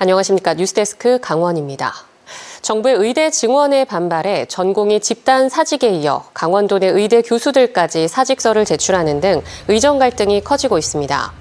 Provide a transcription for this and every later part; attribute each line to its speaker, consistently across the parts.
Speaker 1: 안녕하십니까. 뉴스데스크 강원입니다. 정부의 의대 증원에 반발해 전공의 집단 사직에 이어 강원도 내 의대 교수들까지 사직서를 제출하는 등 의정 갈등이 커지고 있습니다.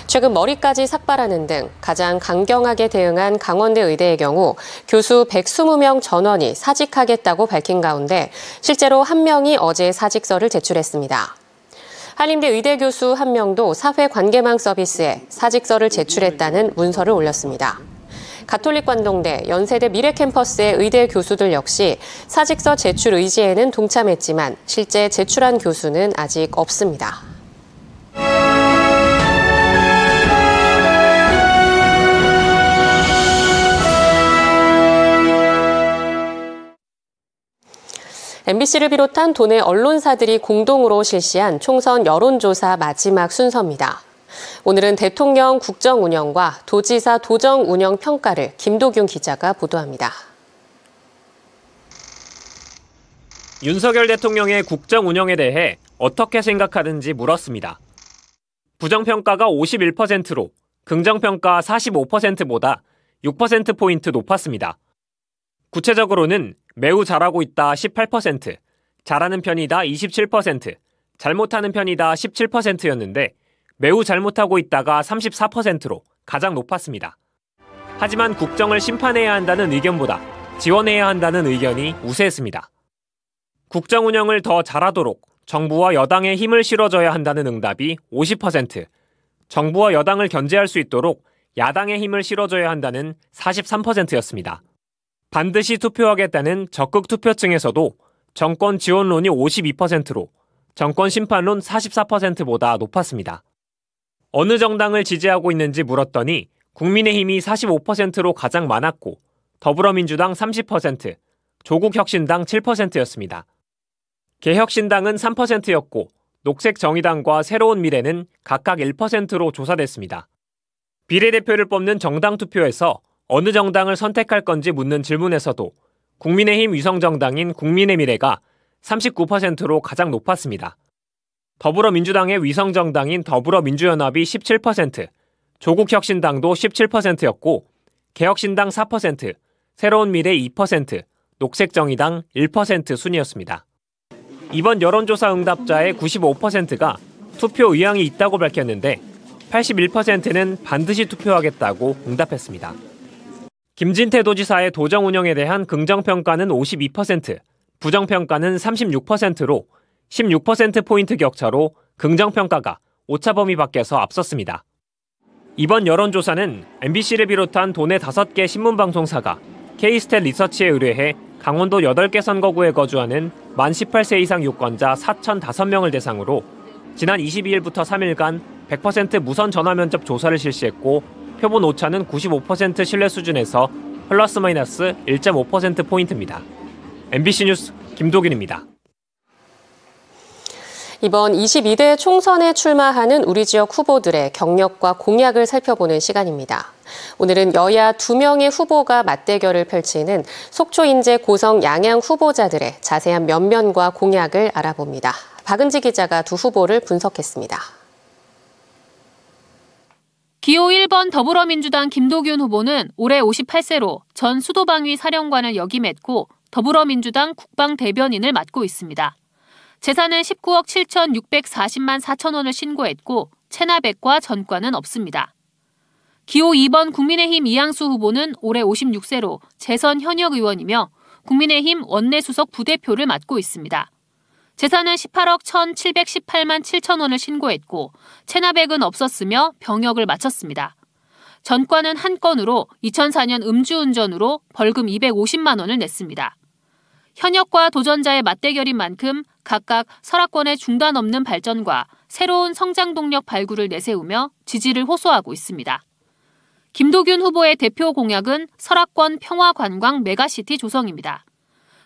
Speaker 1: 최근 머리까지 삭발하는 등 가장 강경하게 대응한 강원대 의대의 경우 교수 120명 전원이 사직하겠다고 밝힌 가운데 실제로 한 명이 어제 사직서를 제출했습니다. 한림대 의대 교수 한 명도 사회관계망 서비스에 사직서를 제출했다는 문서를 올렸습니다. 가톨릭관동대, 연세대 미래캠퍼스의 의대 교수들 역시 사직서 제출 의지에는 동참했지만 실제 제출한 교수는 아직 없습니다. MBC를 비롯한 도내 언론사들이 공동으로 실시한 총선 여론조사 마지막 순서입니다. 오늘은 대통령 국정 운영과 도지사 도정 운영 평가를 김도균 기자가 보도합니다.
Speaker 2: 윤석열 대통령의 국정 운영에 대해 어떻게 생각하는지 물었습니다. 부정평가가 51%로 긍정평가 45%보다 6%포인트 높았습니다. 구체적으로는 매우 잘하고 있다 18%, 잘하는 편이다 27%, 잘못하는 편이다 17%였는데 매우 잘못하고 있다가 34%로 가장 높았습니다. 하지만 국정을 심판해야 한다는 의견보다 지원해야 한다는 의견이 우세했습니다. 국정 운영을 더 잘하도록 정부와 여당에 힘을 실어줘야 한다는 응답이 50%, 정부와 여당을 견제할 수 있도록 야당의 힘을 실어줘야 한다는 43%였습니다. 반드시 투표하겠다는 적극 투표층에서도 정권 지원론이 52%로 정권 심판론 44%보다 높았습니다. 어느 정당을 지지하고 있는지 물었더니 국민의힘이 45%로 가장 많았고 더불어민주당 30%, 조국혁신당 7%였습니다. 개혁신당은 3%였고 녹색정의당과 새로운미래는 각각 1%로 조사됐습니다. 비례대표를 뽑는 정당 투표에서 어느 정당을 선택할 건지 묻는 질문에서도 국민의힘 위성정당인 국민의미래가 39%로 가장 높았습니다. 더불어민주당의 위성정당인 더불어민주연합이 17%, 조국혁신당도 17%였고 개혁신당 4%, 새로운미래 2%, 녹색정의당 1% 순이었습니다. 이번 여론조사 응답자의 95%가 투표 의향이 있다고 밝혔는데 81%는 반드시 투표하겠다고 응답했습니다. 김진태 도지사의 도정 운영에 대한 긍정평가는 52%, 부정평가는 36%로 16%포인트 격차로 긍정평가가 오차범위 밖에서 앞섰습니다. 이번 여론조사는 MBC를 비롯한 도내 5개 신문방송사가 K스탯 리서치에 의뢰해 강원도 8개 선거구에 거주하는 만 18세 이상 유권자 4,005명을 대상으로 지난 22일부터 3일간 100% 무선 전화 면접 조사를 실시했고 표본 오차는 95% 신뢰 수준에서 플러스 마이너스 1.5%포인트입니다. MBC 뉴스 김도균입니다.
Speaker 1: 이번 22대 총선에 출마하는 우리 지역 후보들의 경력과 공약을 살펴보는 시간입니다. 오늘은 여야 2명의 후보가 맞대결을 펼치는 속초, 인제, 고성, 양양 후보자들의 자세한 면면과 공약을 알아봅니다. 박은지 기자가 두 후보를 분석했습니다.
Speaker 3: 기호 1번 더불어민주당 김도균 후보는 올해 58세로 전 수도방위 사령관을 역임했고 더불어민주당 국방대변인을 맡고 있습니다. 재산은 19억 7,640만 4천 원을 신고했고 체납액과 전과는 없습니다. 기호 2번 국민의힘 이양수 후보는 올해 56세로 재선 현역 의원이며 국민의힘 원내수석 부대표를 맡고 있습니다. 재산은 18억 1,718만 7천 원을 신고했고 체납액은 없었으며 병역을 마쳤습니다. 전과는 한 건으로 2004년 음주운전으로 벌금 250만 원을 냈습니다. 현역과 도전자의 맞대결인 만큼 각각 설악권의 중단 없는 발전과 새로운 성장 동력 발굴을 내세우며 지지를 호소하고 있습니다. 김도균 후보의 대표 공약은 설악권 평화관광 메가시티 조성입니다.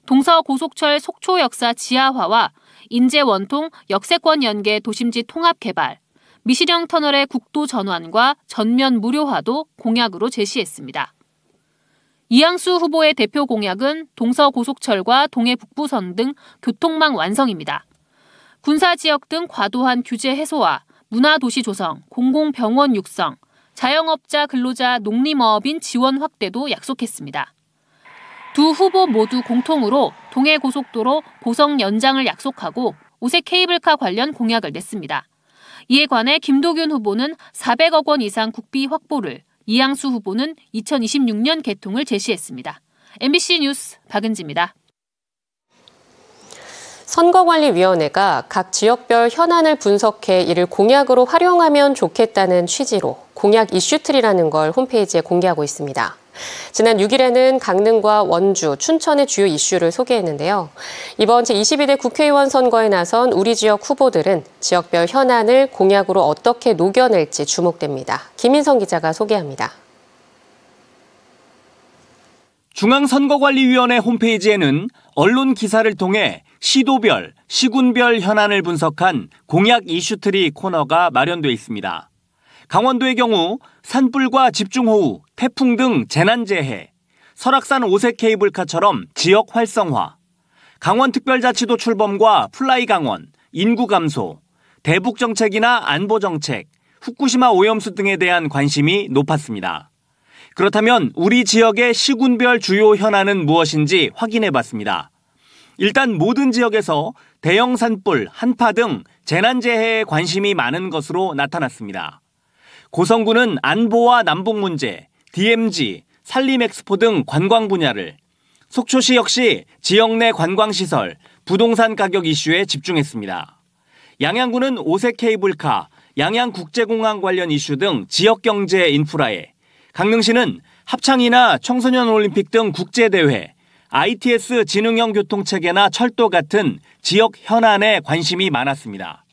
Speaker 3: 동서고속철 속초 역사 지하화와 인제 원통 역세권 연계 도심지 통합 개발, 미시령 터널의 국도 전환과 전면 무료화도 공약으로 제시했습니다. 이양수 후보의 대표 공약은 동서고속철과 동해북부선 등 교통망 완성입니다. 군사지역 등 과도한 규제 해소와 문화도시 조성, 공공병원 육성, 자영업자, 근로자, 농림어업인 지원 확대도 약속했습니다. 두 후보 모두 공통으로 동해고속도로 고성 연장을 약속하고 오색 케이블카 관련 공약을 냈습니다. 이에 관해 김도균 후보는 400억 원 이상 국비 확보를, 이양수 후보는 2026년 개통을 제시했습니다. MBC 뉴스 박은지입니다.
Speaker 1: 선거관리위원회가 각 지역별 현안을 분석해 이를 공약으로 활용하면 좋겠다는 취지로 공약 이슈트리라는 걸 홈페이지에 공개하고 있습니다. 지난 6일에는 강릉과 원주, 춘천의 주요 이슈를 소개했는데요. 이번 제22대 국회의원 선거에 나선 우리 지역 후보들은 지역별 현안을 공약으로 어떻게 녹여낼지 주목됩니다. 김인성 기자가 소개합니다.
Speaker 4: 중앙선거관리위원회 홈페이지에는 언론 기사를 통해 시도별, 시군별 현안을 분석한 공약 이슈트리 코너가 마련돼 있습니다. 강원도의 경우 산불과 집중호우, 태풍 등 재난재해, 설악산 오색 케이블카처럼 지역 활성화, 강원특별자치도 출범과 플라이 강원, 인구 감소, 대북 정책이나 안보 정책, 후쿠시마 오염수 등에 대한 관심이 높았습니다. 그렇다면 우리 지역의 시군별 주요 현안은 무엇인지 확인해봤습니다. 일단 모든 지역에서 대형 산불, 한파 등 재난재해에 관심이 많은 것으로 나타났습니다. 고성군은 안보와 남북 문제, DMZ, 산림엑스포 등 관광 분야를, 속초시 역시 지역 내 관광시설, 부동산 가격 이슈에 집중했습니다. 양양군은 오색 케이블카, 양양국제공항 관련 이슈 등 지역경제 인프라에, 강릉시는 합창이나 청소년 올림픽 등 국제대회, ITS 지능형 교통체계나 철도 같은 지역 현안에 관심이 많았습니다.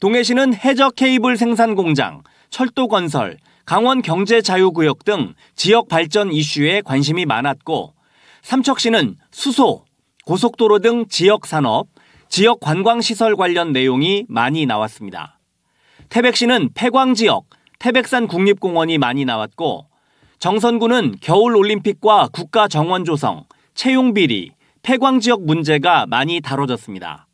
Speaker 4: 동해시는 해적 케이블 생산 공장, 철도 건설, 강원 경제자유구역 등 지역 발전 이슈에 관심이 많았고, 삼척시는 수소, 고속도로 등 지역 산업, 지역 관광시설 관련 내용이 많이 나왔습니다. 태백시는 폐광지역, 태백산 국립공원이 많이 나왔고, 정선구는 겨울올림픽과 국가정원 조성, 채용비리, 폐광지역 문제가 많이 다뤄졌습니다.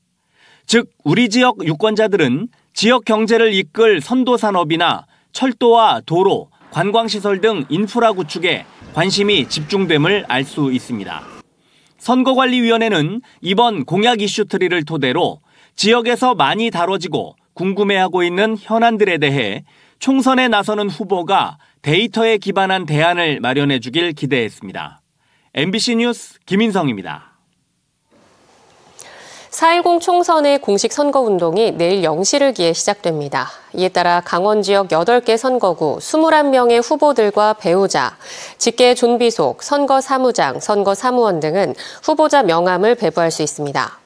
Speaker 4: 즉, 우리 지역 유권자들은 지역 경제를 이끌 선도산업이나 철도와 도로, 관광시설 등 인프라 구축에 관심이 집중됨을 알 수 있습니다. 선거관리위원회는 이번 공약 이슈트리를 토대로 지역에서 많이 다뤄지고 궁금해하고 있는 현안들에 대해 총선에 나서는 후보가 데이터에 기반한 대안을 마련해 주길 기대했습니다. MBC 뉴스 김인성입니다.
Speaker 1: 4.10 총선의 공식 선거운동이 내일 0시를 기해 시작됩니다. 이에 따라 강원 지역 8개 선거구 21명의 후보들과 배우자, 직계 존비속, 선거사무장, 선거사무원 등은 후보자 명함을 배부할 수 있습니다.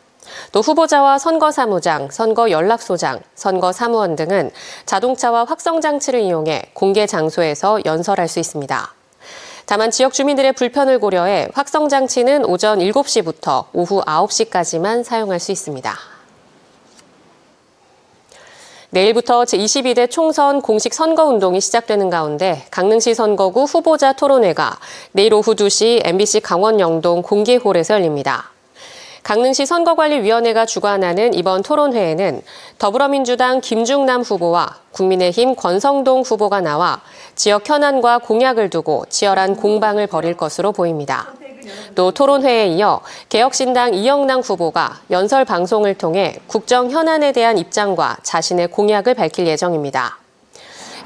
Speaker 1: 또 후보자와 선거사무장, 선거연락소장, 선거사무원 등은 자동차와 확성장치를 이용해 공개 장소에서 연설할 수 있습니다. 다만 지역 주민들의 불편을 고려해 확성장치는 오전 7시부터 오후 9시까지만 사용할 수 있습니다. 내일부터 제22대 총선 공식 선거운동이 시작되는 가운데 강릉시 선거구 후보자 토론회가 내일 오후 2시 MBC 강원 영동 공개홀에서 열립니다. 강릉시 선거관리위원회가 주관하는 이번 토론회에는 더불어민주당 김중남 후보와 국민의힘 권성동 후보가 나와 지역 현안과 공약을 두고 치열한 공방을 벌일 것으로 보입니다. 또 토론회에 이어 개혁신당 이영랑 후보가 연설 방송을 통해 국정 현안에 대한 입장과 자신의 공약을 밝힐 예정입니다.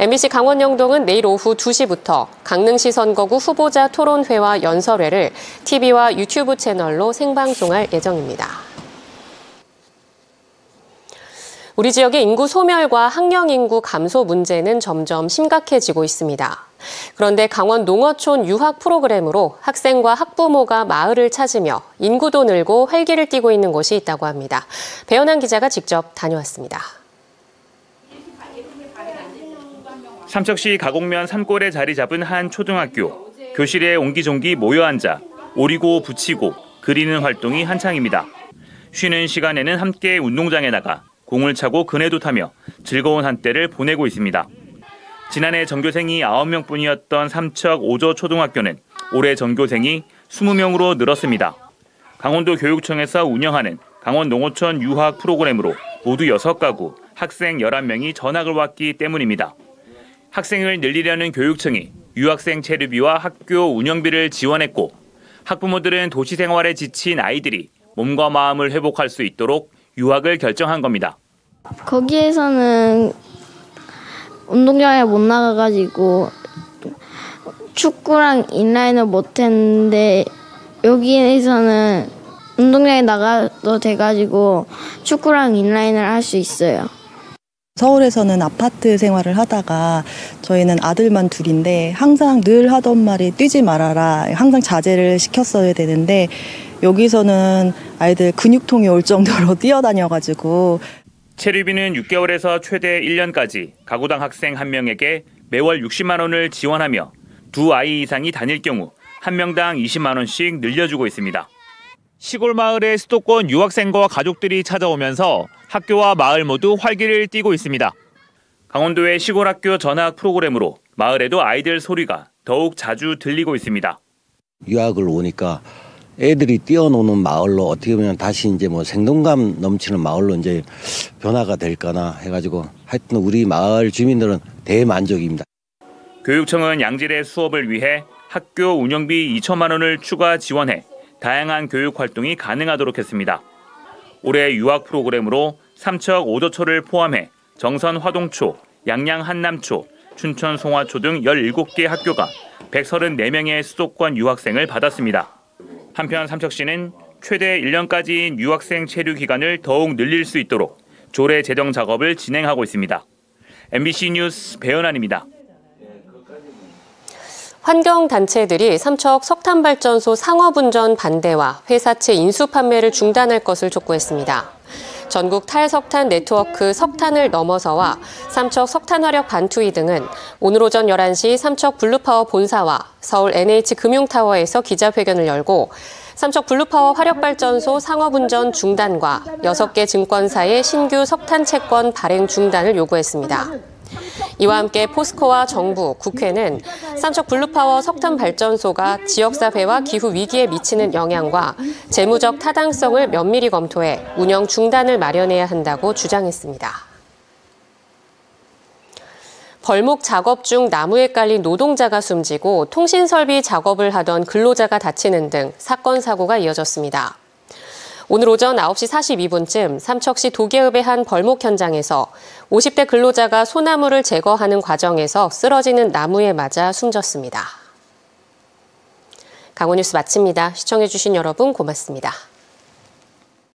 Speaker 1: MBC 강원 영동은 내일 오후 2시부터 강릉시 선거구 후보자 토론회와 연설회를 TV와 유튜브 채널로 생방송할 예정입니다. 우리 지역의 인구 소멸과 학령 인구 감소 문제는 점점 심각해지고 있습니다. 그런데 강원 농어촌 유학 프로그램으로 학생과 학부모가 마을을 찾으며 인구도 늘고 활기를 띠고 있는 곳이 있다고 합니다. 배현한 기자가 직접 다녀왔습니다.
Speaker 5: 삼척시 가곡면 산골에 자리 잡은 한 초등학교. 교실에 옹기종기 모여 앉아 오리고 붙이고 그리는 활동이 한창입니다. 쉬는 시간에는 함께 운동장에 나가 공을 차고 그네도 타며 즐거운 한때를 보내고 있습니다. 지난해 전교생이 9명뿐이었던 삼척 오저 초등학교는 올해 전교생이 20명으로 늘었습니다. 강원도 교육청에서 운영하는 강원 농어촌 유학 프로그램으로 모두 6가구 학생 11명이 전학을 왔기 때문입니다. 학생을 늘리려는 교육청이 유학생 체류비와 학교 운영비를 지원했고 학부모들은 도시 생활에 지친 아이들이 몸과 마음을 회복할 수 있도록 유학을 결정한 겁니다.
Speaker 6: 거기에서는 운동장에 못 나가가지고 축구랑 인라인을 못했는데 여기에서는 운동장에 나가도 돼가지고 축구랑 인라인을 할 수 있어요.
Speaker 7: 서울에서는 아파트 생활을 하다가 저희는 아들만 둘인데 항상 늘 하던 말이 뛰지 말아라. 항상 자제를 시켰어야 되는데 여기서는 아이들 근육통이 올 정도로 뛰어다녀가지고.
Speaker 5: 체류비는 6개월에서 최대 1년까지 가구당 학생 1명에게 매월 60만 원을 지원하며 두 아이 이상이 다닐 경우 1명당 20만 원씩 늘려주고 있습니다. 시골 마을에 수도권 유학생과 가족들이 찾아오면서 학교와 마을 모두 활기를 띠고 있습니다. 강원도의 시골 학교 전학 프로그램으로 마을에도 아이들 소리가 더욱 자주 들리고 있습니다.
Speaker 8: 유학을 오니까 애들이 뛰어노는 마을로 어떻게 보면 다시 이제 뭐 생동감 넘치는 마을로 이제 변화가 될까나 해가지고 하여튼 우리 마을 주민들은 대만족입니다. 교육청은
Speaker 5: 양질의 수업을 위해 학교 운영비 2천만 원을 추가 지원해 다양한 교육 활동이 가능하도록 했습니다. 올해 유학 프로그램으로 삼척 오도초를 포함해 정선 화동초, 양양 한남초, 춘천 송화초 등 17개 학교가 134명의 수도권 유학생을 받았습니다. 한편 삼척시는 최대 1년까지인 유학생 체류 기간을 더욱 늘릴 수 있도록 조례 제정 작업을 진행하고 있습니다. MBC 뉴스 배은환입니다.
Speaker 1: 환경단체들이 삼척 석탄발전소 상업운전 반대와 회사채 인수 판매를 중단할 것을 촉구했습니다. 전국 탈석탄 네트워크 석탄을 넘어서와 삼척 석탄화력 반투이 등은 오늘 오전 11시 삼척 블루파워 본사와 서울 NH금융타워에서 기자회견을 열고 삼척 블루파워 화력발전소 상업운전 중단과 6개 증권사의 신규 석탄 채권 발행 중단을 요구했습니다. 이와 함께 포스코와 정부, 국회는 삼척 블루파워 석탄발전소가 지역사회와 기후 위기에 미치는 영향과 재무적 타당성을 면밀히 검토해 운영 중단을 마련해야 한다고 주장했습니다. 벌목 작업 중 나무에 깔린 노동자가 숨지고 통신설비 작업을 하던 근로자가 다치는 등 사건 사고가 이어졌습니다. 오늘 오전 9시 42분쯤 삼척시 도계읍의 한 벌목 현장에서 50대 근로자가 소나무를 제거하는 과정에서 쓰러지는 나무에 맞아 숨졌습니다. 강원뉴스 마칩니다. 시청해주신 여러분 고맙습니다.